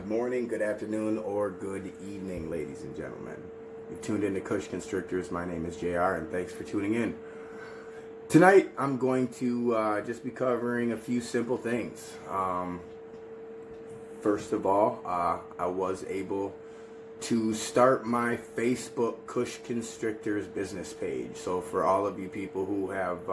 morning, good afternoon, or good evening, ladies and gentlemen. You've tuned in to Kush Constrictors. My name is JR, and thanks for tuning in. Tonight, I'm going to just be covering a few simple things. First of all, I was able to start my Facebook Kush Constrictors business page. So for all of you people who have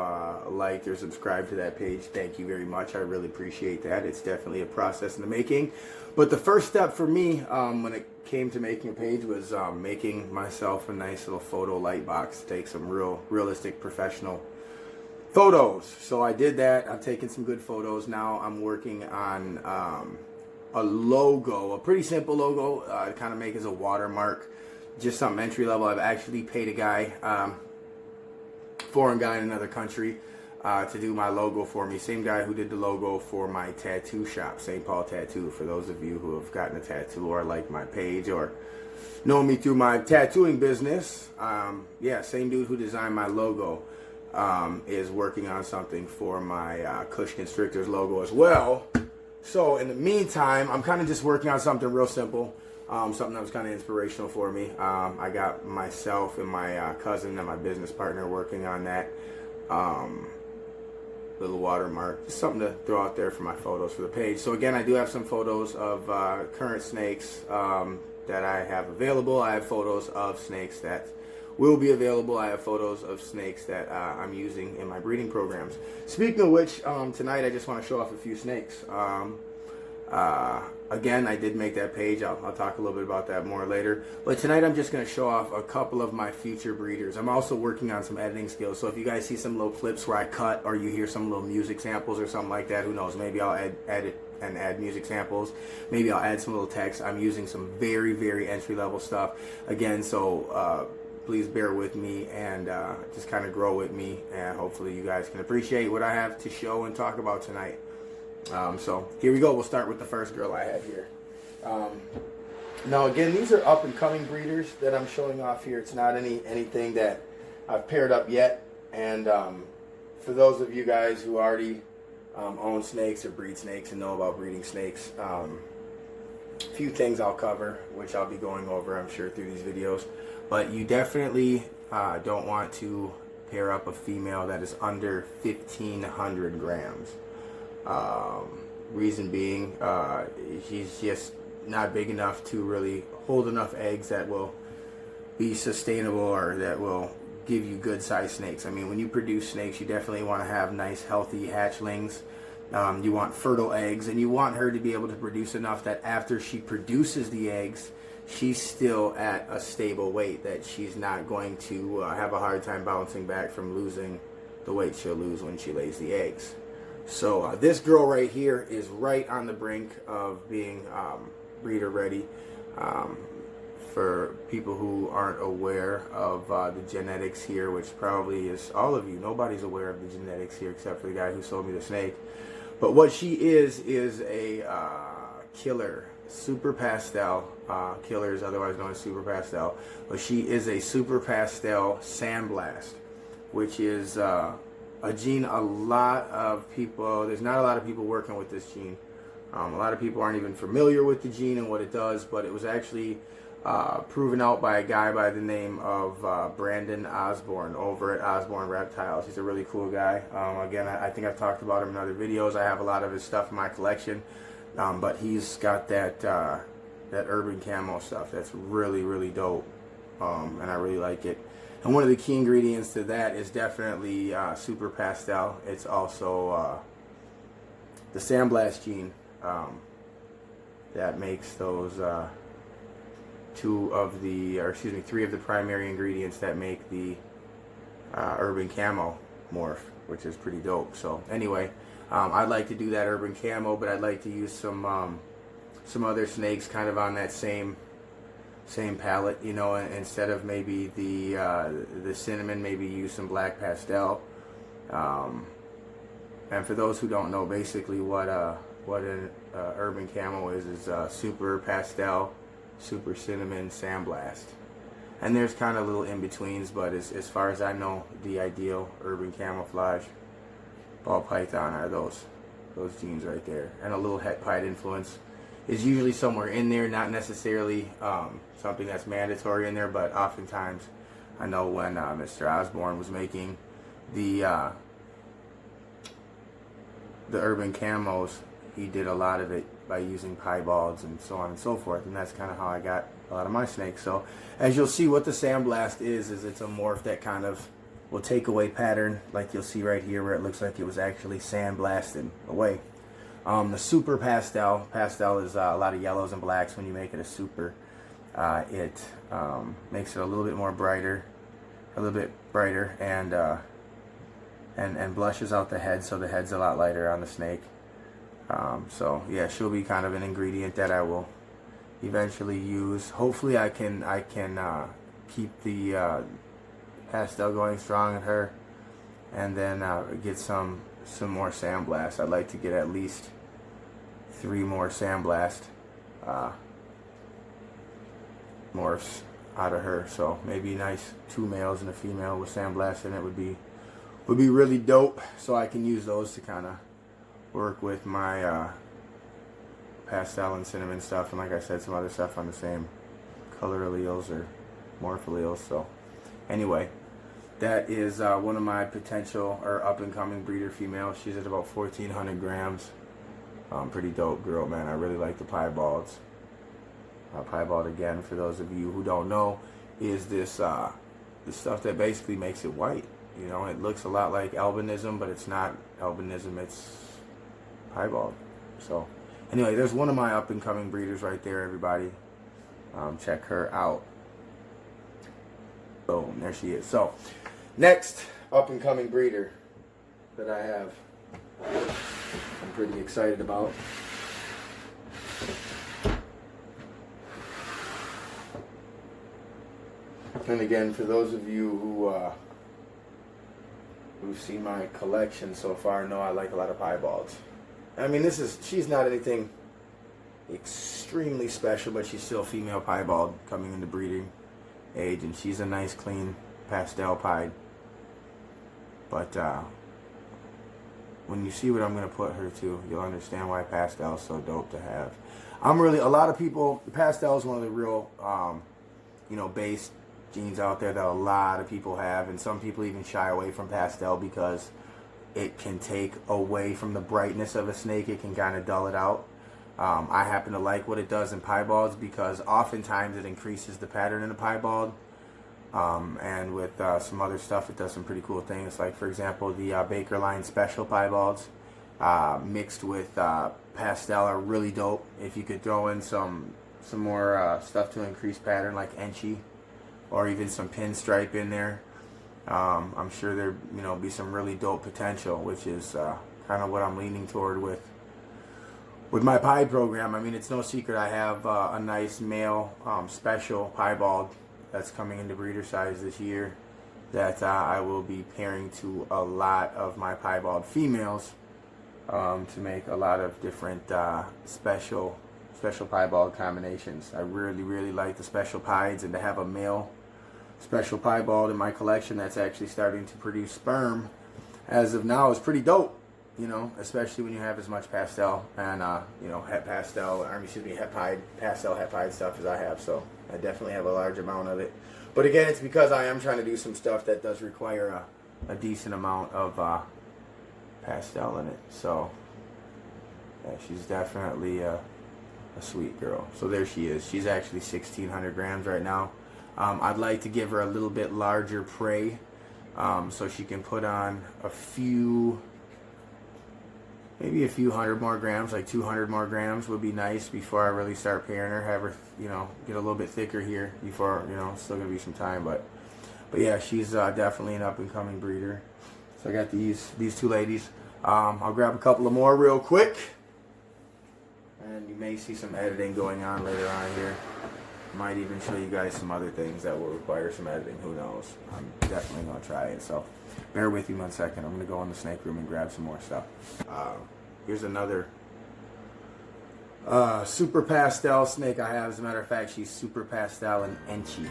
liked or subscribed to that page, thank you very much. I really appreciate that. It's definitely a process in the making. But the first step for me when it came to making a page was making myself a nice little photo light box to take some realistic professional photos. So I did that. I've taken some good photos. Now I'm working on a logo, a pretty simple logo to kind of make as a watermark, just something entry level. I've actually paid a guy, foreign guy in another country, to do my logo for me. Same guy who did the logo for my tattoo shop, St. Paul Tattoo. For those of you who have gotten a tattoo or like my page or know me through my tattooing business, yeah, same dude who designed my logo is working on something for my Kush Constrictors logo as well. So in the meantime, I'm kind of just working on something real simple, something that was kind of inspirational for me. I got myself and my cousin and my business partner working on that little watermark, just something to throw out there for my photos for the page. So again, I do have some photos of current snakes that I have available. I have photos of snakes that will be available. I have photos of snakes that I'm using in my breeding programs. Speaking of which, tonight I just want to show off a few snakes. Again, I did make that page. I'll talk a little bit about that more later. But tonight I'm just going to show off a couple of my future breeders. I'm also working on some editing skills. So if you guys see some little clips where I cut or you hear some little music samples or something like that, who knows, maybe I'll edit and add music samples. Maybe I'll add some little text. I'm using some very, very entry-level stuff. Again, so please bear with me and just kind of grow with me, and hopefully you guys can appreciate what I have to show and talk about tonight. So here we go. We'll start with the first girl I have here. Now again, these are up and coming breeders that I'm showing off here. It's not anything that I've paired up yet. And for those of you guys who already own snakes or breed snakes and know about breeding snakes, a few things I'll cover, which I'll be going over, I'm sure, through these videos. But you definitely don't want to pair up a female that is under 1,500 grams. Reason being, she's just not big enough to really hold enough eggs that will be sustainable or that will give you good sized snakes. I mean, when you produce snakes, you definitely want to have nice healthy hatchlings. You want fertile eggs, and you want her to be able to produce enough that after she produces the eggs, she's still at a stable weight, that she's not going to have a hard time bouncing back from losing the weight she'll lose when she lays the eggs. So this girl right here is right on the brink of being breeder ready. For people who aren't aware of the genetics here, which probably is all of you, nobody's aware of the genetics here except for the guy who sold me the snake. But what she is a killer, super pastel. Killer is otherwise known as super pastel. But she is a super pastel sandblast, which is a gene a lot of people, there's not a lot of people working with this gene. A lot of people aren't even familiar with the gene and what it does, but it was actually proven out by a guy by the name of Brandon Osborne over at Osborne Reptiles. He's a really cool guy. Again, I think I've talked about him in other videos. I have a lot of his stuff in my collection, but he's got that urban camo stuff that's really, really dope, and I really like it. And one of the key ingredients to that is definitely super pastel. It's also the sandblast gene that makes those three of the primary ingredients that make the urban camo morph, which is pretty dope. So anyway, I'd like to do that urban camo, but I'd like to use some other snakes kind of on that same palette, you know, instead of maybe the cinnamon, maybe use some black pastel. And for those who don't know, basically what an urban camo is super pastel, super cinnamon, sandblast. And there's kind of little in-betweens, but as far as I know, the ideal urban camouflage ball python are those genes right there. And a little het pied influence is usually somewhere in there, not necessarily something that's mandatory in there, but oftentimes I know when Mr. Osborne was making the urban camos, he did a lot of it by using Piebaulds and so on and so forth, and that's kind of how I got a lot of my snakes. So as you'll see, what the Sandblast is it's a morph that kind of will take away pattern, like you'll see right here where it looks like it was actually sandblasted away. The super pastel is a lot of yellows and blacks. When you make it a super, it makes it a little bit more brighter, and blushes out the head, so the head's a lot lighter on the snake. So yeah, she'll be kind of an ingredient that I will eventually use. Hopefully I can keep the pastel going strong in her, and then get some more Sandblast. I'd like to get at least 3 more Sandblast morphs out of her. So maybe nice 2 males and a female with Sandblast in it would be really dope. So I can use those to kind of work with my pastel and cinnamon stuff, and like I said, some other stuff on the same color alleles or morph alleles. So anyway, that is one of my potential or up and coming breeder females. She's at about 1,400 grams. Pretty dope girl, man. I really like the Piebaulds. Piebald, again, for those of you who don't know, is this the stuff that basically makes it white. You know, it looks a lot like albinism, but it's not albinism, it's Piebald. So anyway, there's one of my up and coming breeders right there, everybody. Check her out. Boom, there she is. So next up and coming breeder that I have, I'm pretty excited about. And again, for those of you who've seen my collection so far, know I like a lot of Piebaulds. I mean, she's not anything extremely special, but she's still a female Piebald coming into breeding age, and she's a nice, clean pastel pied. But when you see what I'm going to put her to, you'll understand why pastel is so dope to have. A lot of people, pastel is one of the real, base genes out there that a lot of people have, and some people even shy away from pastel because it can take away from the brightness of a snake. It can kind of dull it out. I happen to like what it does in Piebalds because oftentimes it increases the pattern in a Piebald. And with some other stuff, it does some pretty cool things. Like, for example, the Baker Line Special Piebalds mixed with pastel are really dope. If you could throw in some more stuff to increase pattern, like Enchi, or even some pinstripe in there, I'm sure there be some really dope potential, which is kind of what I'm leaning toward with my pie program. I mean, it's no secret I have a nice male special Piebald that's coming into breeder size this year that I will be pairing to a lot of my Piebald females to make a lot of different special Piebald combinations. I really like the special pieds, and to have a male special Piebald in my collection that's actually starting to produce sperm as of now is pretty dope. Especially when you have as much pastel and pastel het pied stuff as I have. So I definitely have a large amount of it. But again, it's because I am trying to do some stuff that does require a decent amount of pastel in it. So yeah, she's definitely a sweet girl. So there she is. She's actually 1,600 grams right now. I'd like to give her a little bit larger prey so she can put on maybe a few hundred more grams, like 200 more grams would be nice before I really start pairing her. Have her, get a little bit thicker here before, still gonna be some time, but yeah, she's definitely an up and coming breeder. So I got these 2 ladies. I'll grab a couple of more real quick, and you may see some editing going on later on here. Might even show you guys some other things that will require some editing. Who knows? I'm definitely gonna try it. So bear with me 1 second. I'm gonna go in the snake room and grab some more stuff. Here's another super pastel snake I have. As a matter of fact, she's super pastel and Enchi,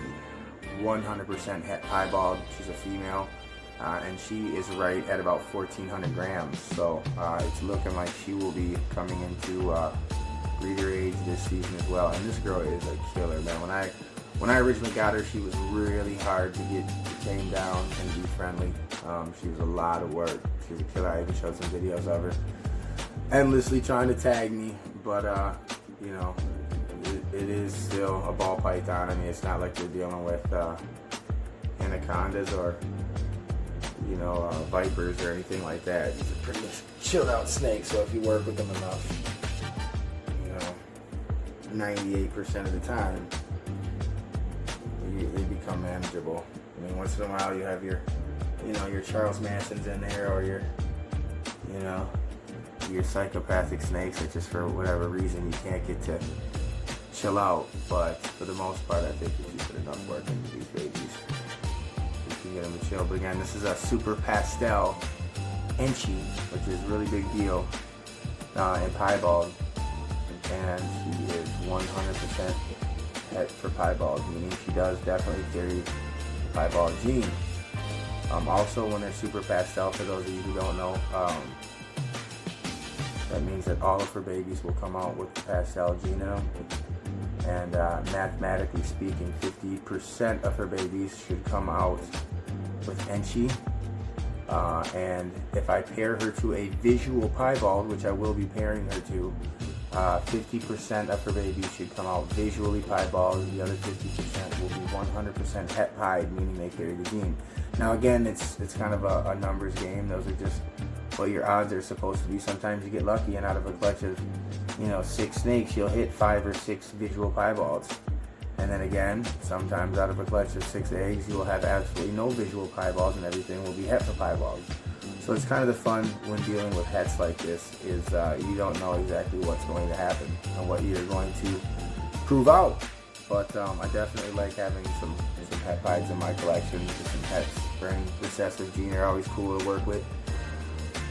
100% het Piebald. She's a female, and she is right at about 1,400 grams. So it's looking like she will be coming into breeder age this season as well. And this girl is a killer, man. When I originally got her, she was really hard to get to tame down and be friendly. She was a lot of work. She was a killer. I even showed some videos of her endlessly trying to tag me, but you know, it is still a ball python. I mean, it's not like you're dealing with anacondas or, you know, vipers or anything like that. These are pretty chilled out snakes, so if you work with them enough, you know, 98% of the time, they become manageable. I mean, once in a while you have your, you know, your Charles Mansons in there, or your, you know, your psychopathic snakes that just for whatever reason you can't get to chill out. But for the most part, I think if you put enough work into these babies, you can get them to chill. But again, this is a super pastel Enchi, which is a really big deal in Piebaulds, and she is 100% het for Piebaulds, meaning she does definitely carry the Piebauld gene. Also, when they're super pastel, for those of you who don't know, that means that all of her babies will come out with the pastel gene in them. And mathematically speaking, 50% of her babies should come out with Enchi. And if I pair her to a visual Piebauld, which I will be pairing her to, 50% of her babies should come out visually Piebauld. The other 50% will be 100% het pied, meaning they carry the gene. Now again, it's kind of a numbers game. Those are just what your odds are supposed to be. Sometimes you get lucky, and out of a clutch of, you know, 6 snakes, you'll hit 5 or 6 visual Piebaulds. And then again, sometimes out of a clutch of 6 eggs, you'll have absolutely no visual Piebaulds, and everything will be het for Piebaulds. So it's kind of the fun when dealing with hets like this, is you don't know exactly what's going to happen and what you're going to prove out. But I definitely like having some het pieds in my collection. Just some hets for any recessive gene are always cool to work with.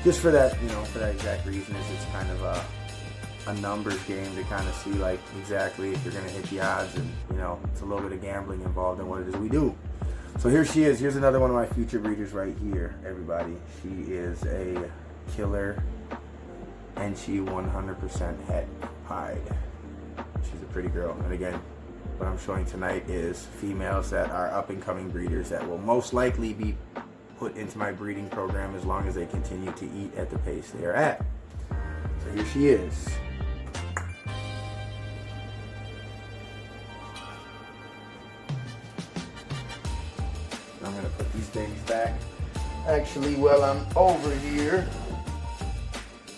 Just for that, you know, for that exact reason, is it's kind of a numbers game to kind of see like exactly if you're going to hit the odds, and you know, it's a little bit of gambling involved in what it is we do. So here she is. Here's another one of my future breeders right here, everybody. She is a killer, and she 100% het pied. She's a pretty girl. And again, what I'm showing tonight is females that are up and coming breeders that will most likely be put into my breeding program as long as they continue to eat at the pace they are at. So here she is. I'm going to put these babies back. Actually, while I'm over here,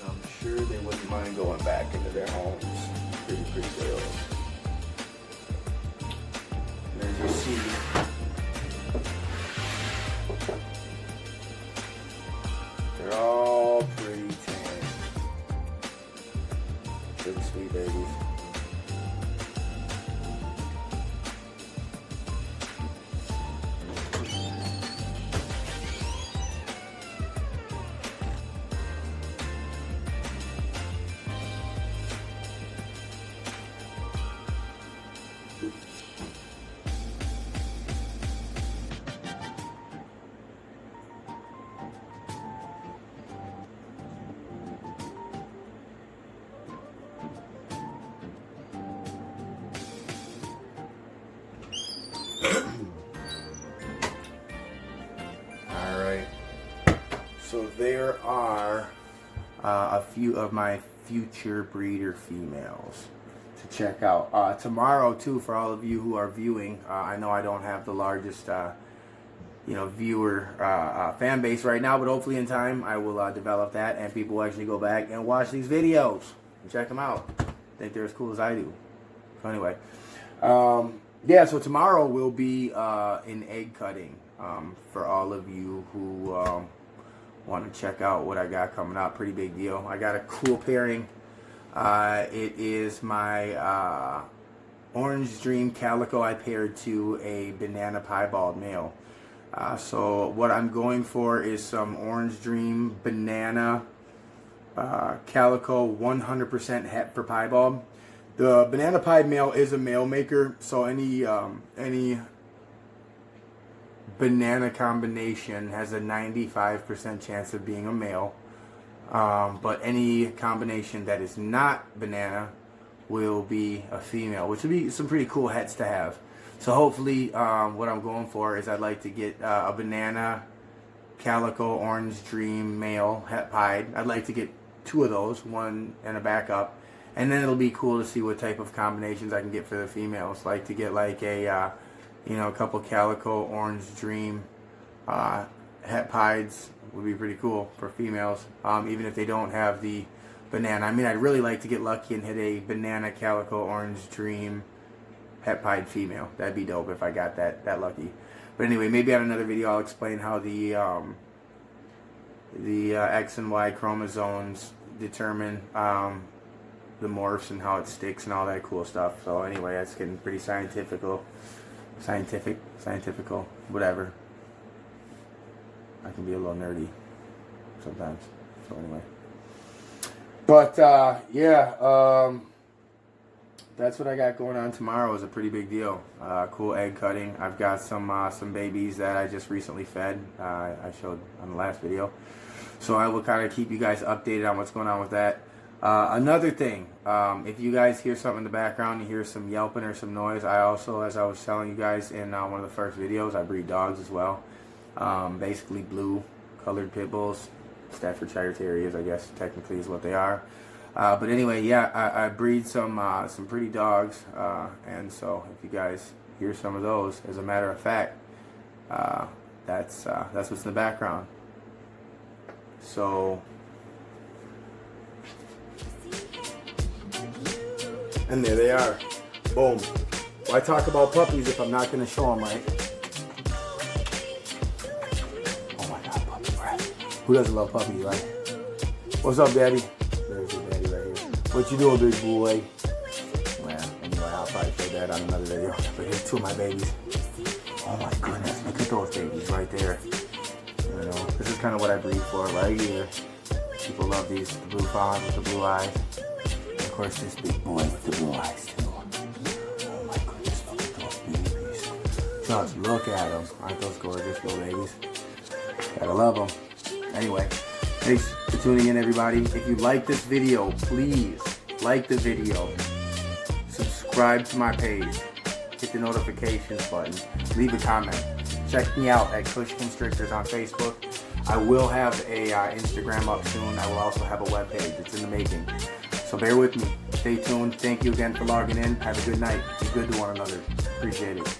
I'm sure they wouldn't mind going back into their homes. Pretty girls. And as you see, they're all pretty tan. Big sweet babies. Alright, so there are a few of my future breeder females to check out. Tomorrow too, for all of you who are viewing, I know I don't have the largest viewer fan base right now, but hopefully in time I will develop that, and people will actually go back and watch these videos and check them out. I think they're as cool as I do. So anyway, yeah, so tomorrow will be an egg cutting for all of you who want to check out what I got coming up. Pretty big deal. I got a cool pairing. It is my Orange Dream Calico I paired to a Banana Piebald male. So what I'm going for is some Orange Dream Banana Calico 100% het for Piebald. The Banana Pied male is a male maker, so any banana combination has a 95% chance of being a male. But any combination that is not banana will be a female, which would be some pretty cool hets to have. So hopefully, what I'm going for is I'd like to get a banana calico orange dream male het pied. I'd like to get 2 of those, one and a backup, and then it'll be cool to see what type of combinations I can get for the females. Like to get like a a couple calico orange dream het pieds would be pretty cool for females, even if they don't have the banana. I mean, I'd really like to get lucky and hit a banana calico orange dream het pied female. That'd be dope if I got that lucky. But anyway, maybe on another video I'll explain how the X and Y chromosomes determine the morphs and how it sticks and all that cool stuff. So anyway, that's getting pretty scientifical, whatever. I can be a little nerdy sometimes. So anyway, but yeah, that's what I got going on tomorrow. Is a pretty big deal. Cool egg cutting. I've got some babies that I just recently fed. I showed on the last video, so I will kind of keep you guys updated on what's going on with that. Another thing, if you guys hear something in the background, you hear some yelping or some noise, I also, as I was telling you guys in one of the first videos, I breed dogs as well. Basically blue colored pit bulls, Staffordshire Terriers, I guess technically is what they are. But anyway, yeah, I breed some pretty dogs, and so if you guys hear some of those, as a matter of fact, that's what's in the background. So, and there they are. Boom. Why talk about puppies if I'm not going to show them, right? Oh my God, puppy breath. Who doesn't love puppies, right? What's up, Daddy? There's your daddy right here. What you doing, big boy? Well, anyway, I'll probably show that on another video. But here's 2 of my babies. Oh my goodness, look at those babies right there. You know, this is kind of what I breed for right here. People love these, the blue fawns with the blue eyes. And of course, this big boy with the blue eyes too. Oh my goodness, look at those babies. Just look at them. Aren't those gorgeous little babies? Gotta love them. Anyway, thanks for tuning in, everybody. If you like this video, please like the video, subscribe to my page, hit the notifications button, leave a comment. Check me out at Kush Constrictors on Facebook. I will have a Instagram up soon. I will also have a webpage. It's in the making. So bear with me. Stay tuned. Thank you again for logging in. Have a good night. Be good to one another. Appreciate it.